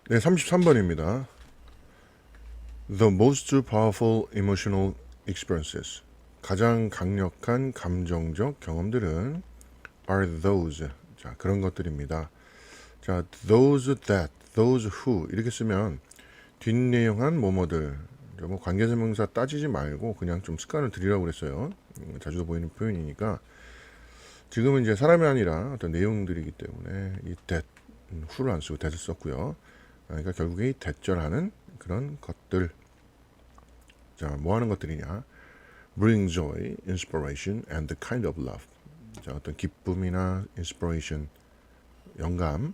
네, 33번입니다. The most powerful emotional experiences. 가장 강력한 감정적 경험들은 are those. 자, 그런 것들입니다. 자, those that, those who 이렇게 쓰면 뒷내용한 뭐뭐들. 뭐 관계대명사 따지지 말고 그냥 좀 습관을 들이라고 그랬어요. 자주도 보이는 표현이니까 지금은 이제 사람이 아니라 어떤 내용들이기 때문에 이 that, who를 안 쓰고 that을 썼고요. 그러니까 결국에 이 that절하는 그런 것들. 자, 뭐 하는 것들이냐? Bring joy, inspiration, and the kind of love. 자, 어떤 기쁨이나 inspiration, 영감,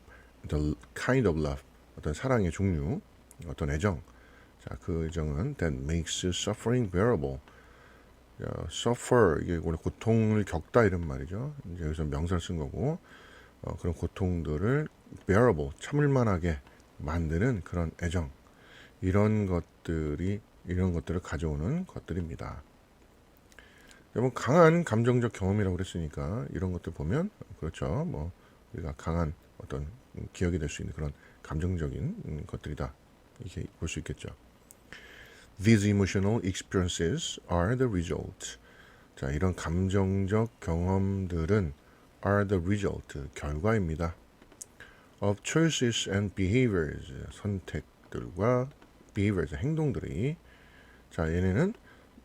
the kind of love, 어떤 사랑의 종류, 어떤 애정. 자, 그 애정은 that makes suffering bearable. 자, suffer 이게 원래 고통을 겪다 이런 말이죠. 이제 여기서 명사를 쓴 거고 그런 고통들을 bearable 참을만하게 만드는 그런 애정 이런 것들을 가져오는 것들입니다. 여러분 강한 감정적 경험이라고 그랬으니까 이런 것들 보면 그렇죠. 뭐 우리가 강한 어떤 기억이 될 수 있는 그런 감정적인 것들이다 이렇게 볼 수 있겠죠. These emotional experiences are the result. 자, 이런 감정적 경험들은 are the result 결과입니다. of choices and behaviors 선택들과 behaviors 행동들이 자 얘네는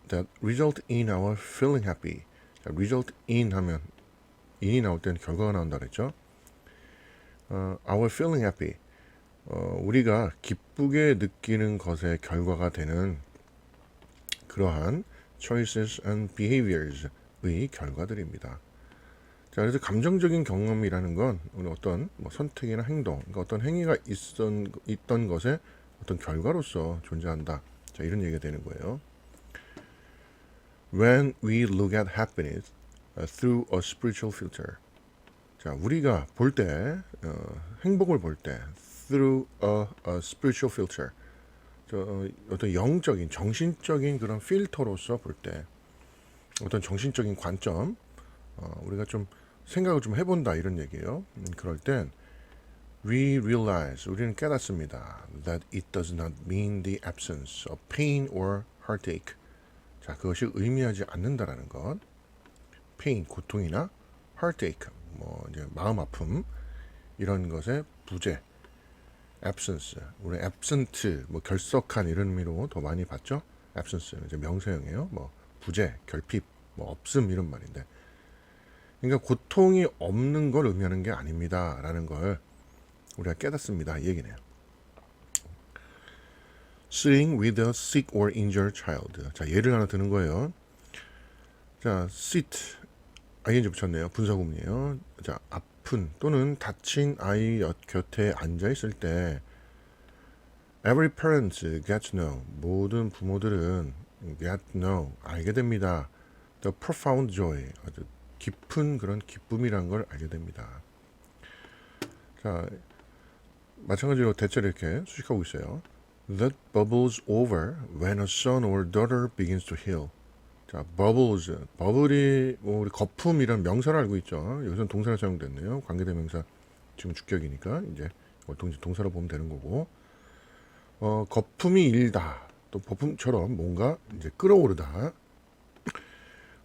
that result in our feeling happy. 자, result in 하면 in이 나올 때는 결과가 나온다 그랬죠. our feeling happy. 우리가 기쁘게 느끼는 것의 결과가 되는 그러한 choices and behaviors의 결과들입니다. 자, 그래서 감정적인 경험이라는 건 어떤 뭐 선택이나 행동, 그러니까 어떤 행위가 있던 것의 어떤 결과로서 존재한다. 자, 이런 얘기가 되는 거예요. When we look at happiness through a spiritual filter. 자, 우리가 볼 때, 행복을 볼 때, through a spiritual filter. 어떤 영적인, 정신적인 그런 필터로서 볼 때, 어떤 정신적인 관점, 우리가 좀 생각을 좀 해본다 이런 얘기예요. 그럴 땐 we realize, 우리는 깨닫습니다. That it does not mean the absence of pain or heartache. 자, 그것이 의미하지 않는다라는 것. pain, 고통이나 heartache, 뭐 이제 마음 아픔 이런 것의 부재. absence, 우리 absent, 뭐 결석한 이런 의미로 더 많이 봤죠. absence 이제 명사형이에요. 뭐 부재, 결핍, 뭐 없음 이런 말인데. 그러니까 고통이 없는 걸 의미하는 게 아닙니다라는 걸 우리가 깨닫습니다. 이 얘기네요. Sitting with a sick or injured child. 자, 예를 하나 드는 거예요. 자, sit, ing 붙였네요. 분사구문이에요. 자, 아픈 또는 다친 아이 곁에 앉아 있을 때 every parent gets to know. 모든 부모들은 get to know. 알게 됩니다. The profound joy. 아주 깊은 그런 기쁨이란 걸 알게 됩니다. 자, 마찬가지로 대체로 이렇게 수식하고 있어요. That bubbles over when a son or daughter begins to heal. 자, bubbles, 버블이 뭐 우리 거품이란 명사를 알고 있죠. 여기서는 동사가 사용됐네요. 관계대명사 지금 주격이니까 이제 동사로 보면 되는 거고. 거품이 일다. 또 거품처럼 뭔가 이제 끓어오르다.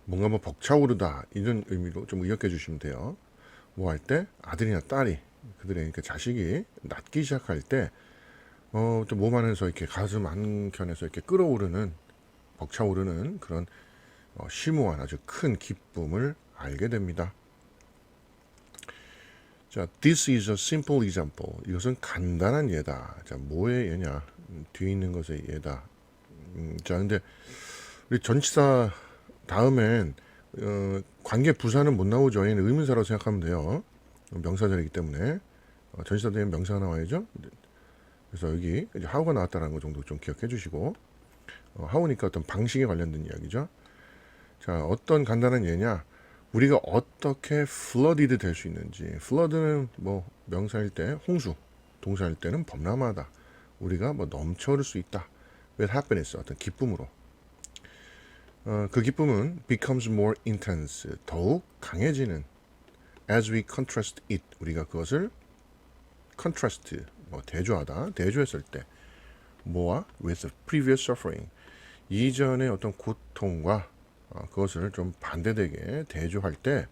뭔가 뭐 벅차오르다 이런 의미로 좀 의역해 주시면 돼요. 뭐 할 때 아들이나 딸이 그들의 그러니까 자식이 낫기 시작할 때 또 몸 안에서 이렇게 가슴 한켠에서 이렇게 끓어오르는 벅차오르는 그런 심오한 아주 큰 기쁨을 알게 됩니다. 자, this is a simple example. 이것은 간단한 예다. 자, 뭐의 예냐? 뒤에 있는 것의 예다. 자, 근데 우리 전치사 다음엔 관계 부사는 못 나오죠. 얘는 의문사라고 생각하면 돼요. 명사절이기 때문에 전치사 되면 명사가 나와야죠. 그래서 여기 이제 how가 나왔다는 거 정도 좀 기억해 주시고 how니까 어떤 방식에 관련된 이야기죠. 자, 어떤 간단한 예냐? 우리가 어떻게 flooded 될 수 있는지. flood는 뭐 명사일 때 홍수, 동사일 때는 범람하다. 우리가 뭐 넘쳐흐를 수 있다. with happiness 어떤 기쁨으로. 그 기쁨은 becomes more intense 더욱 강해지는 as we contrast it 우리가 그것을 contrast 대조하다, 대조했을 때 뭐와 with previous suffering 이전의 어떤 고통과 그것을 좀 반대되게 대조할 때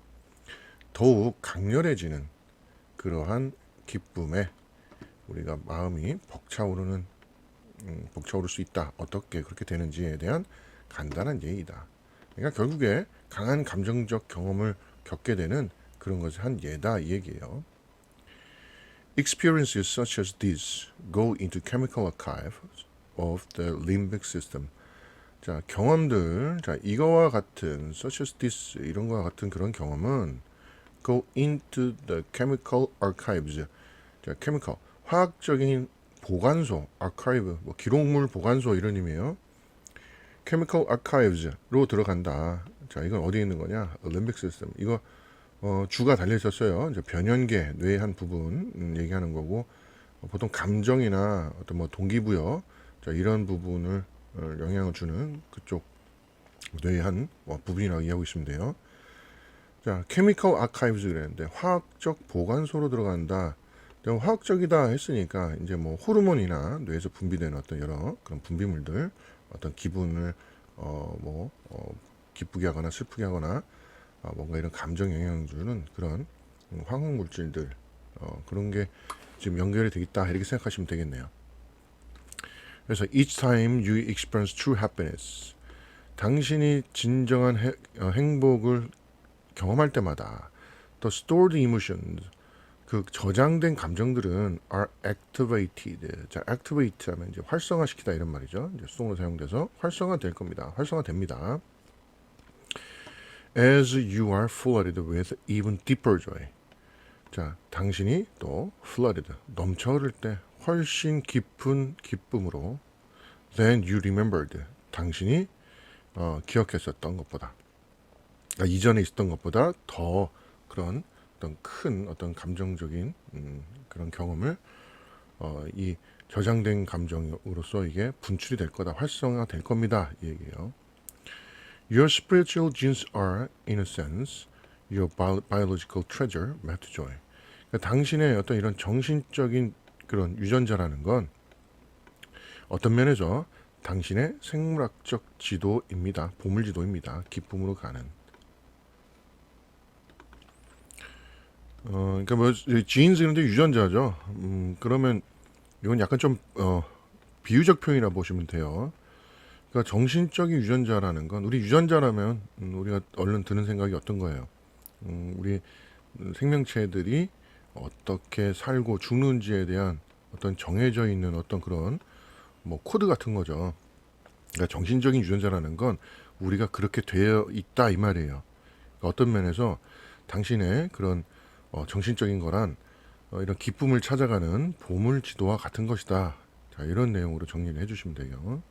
더욱 강렬해지는 그러한 기쁨에 우리가 마음이 벅차오를 수 있다. 어떻게 그렇게 되는지에 대한 간단한 예이다. 그러니까 결국에 강한 감정적 경험을 겪게 되는 그런 것의 한 예다 이 얘기예요. Experiences such as these go into chemical archives of the limbic system. 자, 경험들, 자, 이거와 같은 such as this 이런 거와 같은 그런 경험은 go into the chemical archives. 자, chemical 화학적인 보관소, archive 뭐 기록물 보관소 이런 의미예요. chemical archives로 들어간다. 자, 이건 어디에 있는 거냐? limbic system. 이거 주가 달려 있었어요. 이제 변연계 뇌의 한 부분 얘기하는 거고 보통 감정이나 어떤 뭐 동기부여 자, 이런 부분을 영향을 주는 그쪽 뇌의 한 부분이라고 이해하고 있으면 돼요. 자, chemical archives 그랬는데 화학적 보관소로 들어간다. 화학적이다 했으니까 이제 뭐 호르몬이나 뇌에서 분비되는 어떤 여러 그런 분비물들 어떤 기분을 기쁘게 하거나 슬프게 하거나 뭔가 이런 감정 영향을 주는 그런 화학 물질들 그런 게 지금 연결이 되겠다 이렇게 생각하시면 되겠네요. 그래서 each time you experience true happiness 당신이 진정한 행복을 경험할 때마다 the stored emotions 그 저장된 감정들은 are activated. 자, activate 하면 이제 활성화시키다 이런 말이죠. 이제 수동으로 사용돼서 활성화될 겁니다. 활성화됩니다. As you are flooded with even deeper joy. 자, 당신이 또 flooded 넘쳐흐를 때 훨씬 깊은 기쁨으로 than you remembered. 당신이 기억했었던 것보다. 그러니까 이전에 있었던 것보다 더 그런 어떤 큰 어떤 감정적인 그런 경험을 이 저장된 감정으로서 이게 분출이 될 거다, 활성화 될 겁니다. 이 얘기예요. Your spiritual genes are, in a sense, your biological treasure, made to joy. 그러니까 당신의 어떤 이런 정신적인 그런 유전자라는 건 어떤 면에서 당신의 생물학적 지도입니다. 보물지도입니다. 기쁨으로 가는. 그러니까 뭐 지인스 그런데 유전자죠. 그러면 이건 약간 좀 비유적 표현이라 보시면 돼요. 그러니까 정신적인 유전자라는 건 우리 유전자라면 우리가 얼른 드는 생각이 어떤 거예요? 우리 생명체들이 어떻게 살고 죽는지에 대한 어떤 정해져 있는 어떤 그런 뭐 코드 같은 거죠. 그러니까 정신적인 유전자라는 건 우리가 그렇게 되어 있다 이 말이에요. 그러니까 어떤 면에서 당신의 그런 정신적인 거란 이런 기쁨을 찾아가는 보물 지도와 같은 것이다. 자, 이런 내용으로 정리를 해주시면 돼요.